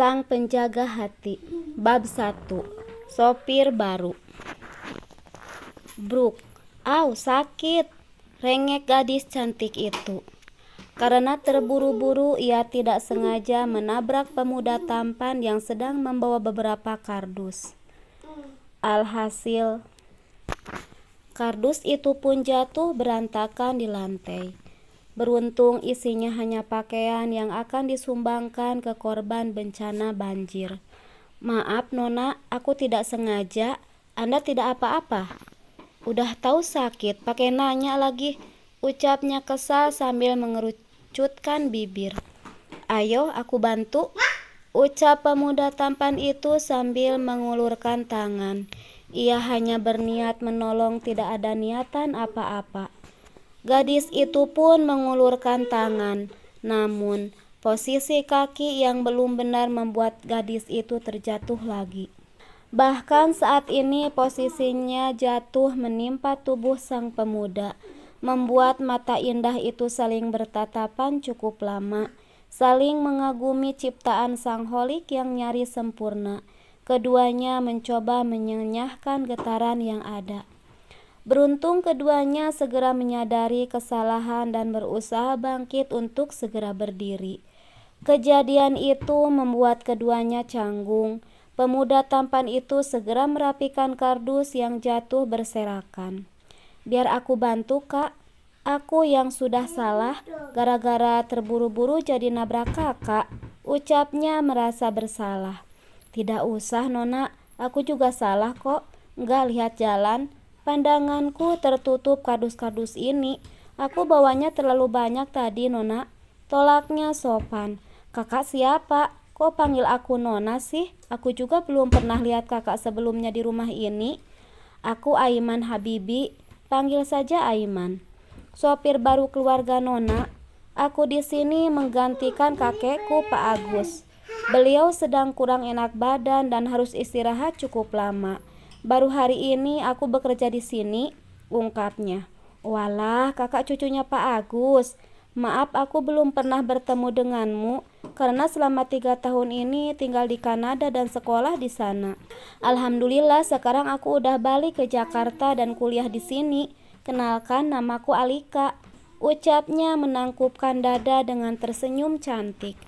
Sang Penjaga Hati. Bab 1. Sopir baru. Bruk. Au, sakit, rengek gadis cantik itu. Karena terburu-buru ia tidak sengaja menabrak pemuda tampan yang sedang membawa beberapa kardus. Alhasil, kardus itu pun jatuh berantakan di lantai. Beruntung isinya hanya pakaian yang akan disumbangkan ke korban bencana banjir. Maaf Nona, aku tidak sengaja. Anda tidak apa-apa? Udah tahu sakit, pakai nanya lagi, ucapnya kesal sambil mengerucutkan bibir. Ayo aku bantu, ucap pemuda tampan itu sambil mengulurkan tangan. Ia hanya berniat menolong, tidak ada niatan apa-apa. Gadis itu pun mengulurkan tangan, namun posisi kaki yang belum benar membuat gadis itu terjatuh lagi. Bahkan saat ini posisinya jatuh menimpa tubuh sang pemuda, membuat mata indah itu saling bertatapan cukup lama, saling mengagumi ciptaan sang holik yang nyaris sempurna. Keduanya mencoba menyenyahkan getaran yang ada. Beruntung keduanya segera menyadari kesalahan dan berusaha bangkit untuk segera berdiri. Kejadian itu membuat keduanya canggung. Pemuda tampan itu segera merapikan kardus yang jatuh berserakan. Biar aku bantu kak, aku yang sudah salah gara-gara terburu-buru jadi nabrak kakak, ucapnya merasa bersalah. Tidak usah Nona, aku juga salah kok, nggak lihat jalan. Pandanganku tertutup kardus-kardus ini. Aku bawanya terlalu banyak tadi Nona, tolaknya sopan. Kakak siapa? Kok panggil aku Nona sih? Aku juga belum pernah lihat kakak sebelumnya di rumah ini. Aku Aiman Habibi, panggil saja Aiman. Sopir baru keluarga Nona. Aku di sini menggantikan kakekku Pak Agus. Beliau sedang kurang enak badan dan harus istirahat cukup lama. Baru hari ini aku bekerja di sini, ungkapnya. Walah, kakak cucunya Pak Agus. Maaf aku belum pernah bertemu denganmu karena selama 3 tahun ini tinggal di Kanada dan sekolah di sana. Alhamdulillah sekarang aku udah balik ke Jakarta dan kuliah di sini. Kenalkan, namaku Alika, ucapnya menangkupkan dada dengan tersenyum cantik.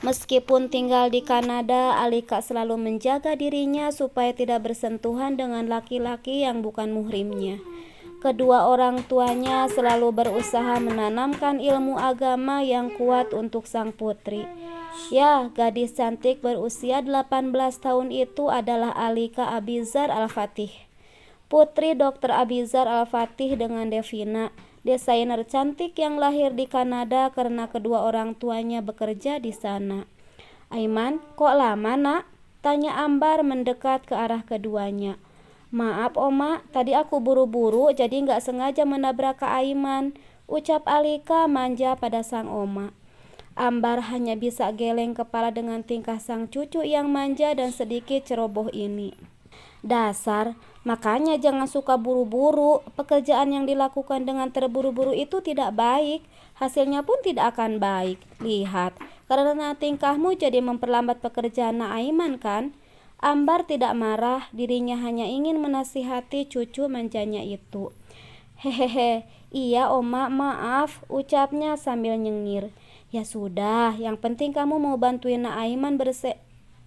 Meskipun tinggal di Kanada, Alika selalu menjaga dirinya supaya tidak bersentuhan dengan laki-laki yang bukan muhrimnya. Kedua orang tuanya selalu berusaha menanamkan ilmu agama yang kuat untuk sang putri. Ya, gadis cantik berusia 18 tahun itu adalah Alika Abizar Al-Fatih, putri Dr. Abizar Al-Fatih dengan Devina, desainer cantik yang lahir di Kanada karena kedua orang tuanya bekerja di sana. Aiman, kok lama nak? Tanya Ambar mendekat ke arah keduanya. Maaf Oma, tadi aku buru-buru jadi nggak sengaja menabrak Kak Aiman, ucap Alika manja pada sang Oma. Ambar hanya bisa geleng kepala dengan tingkah sang cucu yang manja dan sedikit ceroboh ini. Dasar, makanya jangan suka buru-buru. Pekerjaan yang dilakukan dengan terburu-buru itu tidak baik. Hasilnya pun tidak akan baik. Lihat, karena tingkahmu jadi memperlambat pekerjaan Aiman kan? Ambar tidak marah, dirinya hanya ingin menasihati cucu manjanya itu. Hehehe, iya Oma, maaf, ucapnya sambil nyengir. Ya sudah, yang penting kamu mau bantuin Aiman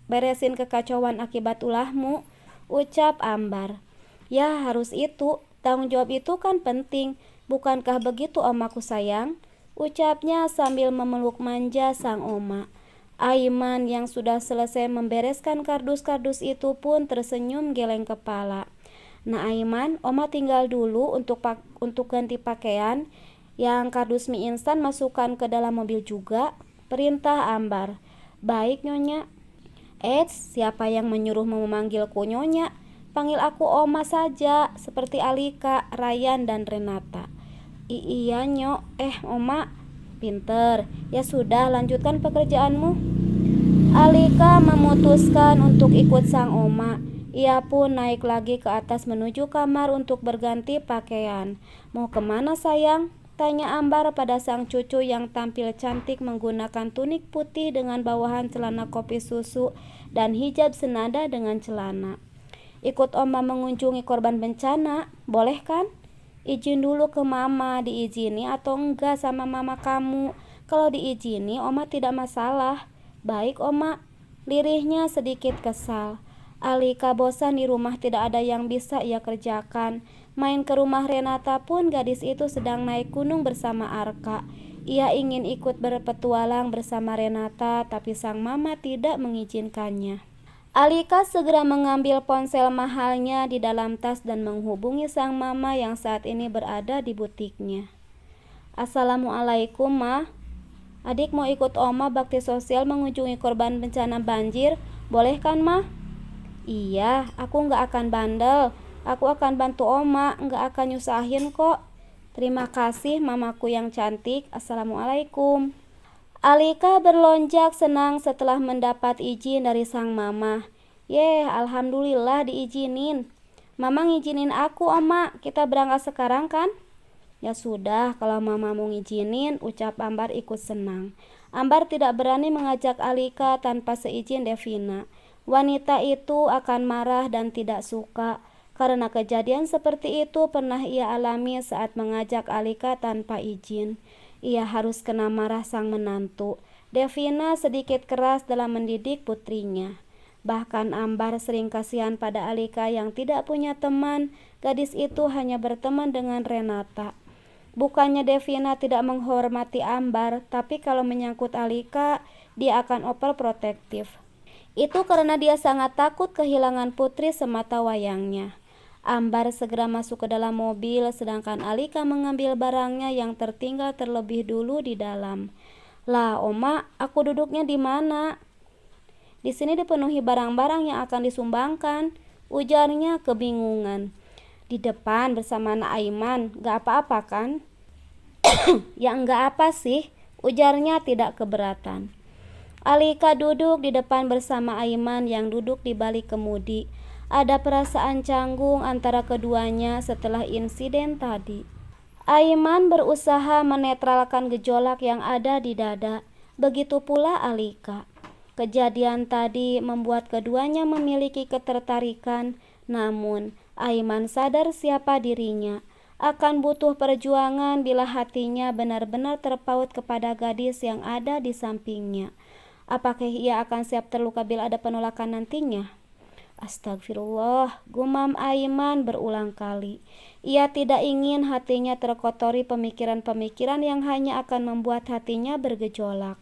beresin kekacauan akibat ulahmu, ucap Ambar. Ya harus itu, tanggung jawab itu kan penting, bukankah begitu omaku sayang? Ucapnya sambil memeluk manja sang oma. Aiman yang sudah selesai membereskan kardus-kardus itu pun tersenyum geleng kepala. Nah Aiman, oma tinggal dulu untuk ganti pakaian. Yang kardus mie instan masukkan ke dalam mobil juga, perintah Ambar. Baik Nyonya. Siapa yang menyuruhmu memanggilku Nyonya? Panggil aku Oma saja, seperti Alika, Ryan, dan Renata. Iya Nyok, Oma, pinter. Ya sudah, lanjutkan pekerjaanmu. Alika memutuskan untuk ikut sang Oma. Ia pun naik lagi ke atas menuju kamar untuk berganti pakaian. Mau kemana sayang? Tanya Ambar pada sang cucu yang tampil cantik menggunakan tunik putih dengan bawahan celana kopi susu dan hijab senada dengan celana. Ikut Oma mengunjungi korban bencana, boleh kan? Izin dulu ke Mama, diizini atau enggak sama Mama kamu? Kalau diizini, Oma tidak masalah. Baik Oma, lirihnya sedikit kesal. Alika bosan di rumah, tidak ada yang bisa ia kerjakan. Main ke rumah Renata pun gadis itu sedang naik gunung bersama Arka. Ia ingin ikut berpetualang bersama Renata, tapi sang mama tidak mengizinkannya. Alika segera mengambil ponsel mahalnya di dalam tas dan menghubungi sang mama yang saat ini berada di butiknya. Assalamualaikum, Ma. Adik mau ikut Oma bakti sosial mengunjungi korban bencana banjir, boleh kan, Ma? Iya, aku nggak akan bandel. Aku akan bantu Oma, nggak akan nyusahin kok. Terima kasih mamaku yang cantik. Assalamualaikum. Alika berlonjak senang setelah mendapat izin dari sang mama. Alhamdulillah diizinin. Mama ngizinin aku, Oma. Kita berangkat sekarang kan? Ya sudah, kalau mama mau ngizinin, ucap Ambar ikut senang. Ambar tidak berani mengajak Alika tanpa seizin Devina. Wanita itu akan marah dan tidak suka, karena kejadian seperti itu pernah ia alami saat mengajak Alika tanpa izin. Ia harus kena marah sang menantu. Devina sedikit keras dalam mendidik putrinya. Bahkan Ambar sering kasihan pada Alika yang tidak punya teman. Gadis itu hanya berteman dengan Renata. Bukannya Devina tidak menghormati Ambar, tapi kalau menyangkut Alika, dia akan overprotektif. Itu karena dia sangat takut kehilangan putri semata wayangnya. Ambar segera masuk ke dalam mobil, sedangkan Alika mengambil barangnya yang tertinggal terlebih dulu di dalam. Lah, Oma, aku duduknya di mana? Di sini dipenuhi barang-barang yang akan disumbangkan, ujarnya kebingungan. Di depan bersama Nak Aiman, gak apa-apa kan? Ya enggak apa sih, ujarnya tidak keberatan. Alika duduk di depan bersama Aiman yang duduk di balik kemudi. Ada perasaan canggung antara keduanya setelah insiden tadi. Aiman berusaha menetralkan gejolak yang ada di dada. Begitu pula Alika. Kejadian tadi membuat keduanya memiliki ketertarikan, namun Aiman sadar siapa dirinya. Akan butuh perjuangan bila hatinya benar-benar terpaut kepada gadis yang ada di sampingnya. Apakah ia akan siap terluka bila ada penolakan nantinya? Astagfirullah, gumam Aiman berulang kali. Ia tidak ingin hatinya terkotori pemikiran-pemikiran yang hanya akan membuat hatinya bergejolak.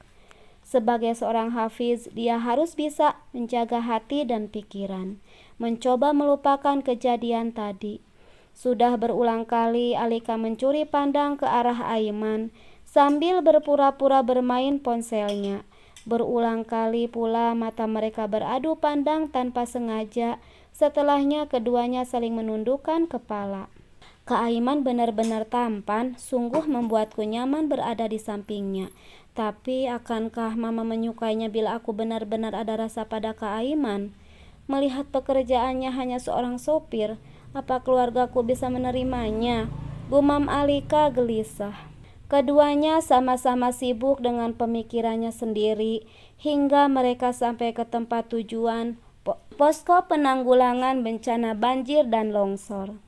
Sebagai seorang hafiz, dia harus bisa menjaga hati dan pikiran, mencoba melupakan kejadian tadi. Sudah berulang kali Alika mencuri pandang ke arah Aiman sambil berpura-pura bermain ponselnya. Berulang kali pula mata mereka beradu pandang tanpa sengaja. Setelahnya keduanya saling menundukkan kepala. Kak Aiman benar-benar tampan, sungguh membuatku nyaman berada di sampingnya. Tapi akankah Mama menyukainya bila aku benar-benar ada rasa pada Kak Aiman? Melihat pekerjaannya hanya seorang sopir, apa keluargaku bisa menerimanya? Gumam Alika gelisah. Keduanya sama-sama sibuk dengan pemikirannya sendiri hingga mereka sampai ke tempat tujuan, posko penanggulangan bencana banjir dan longsor.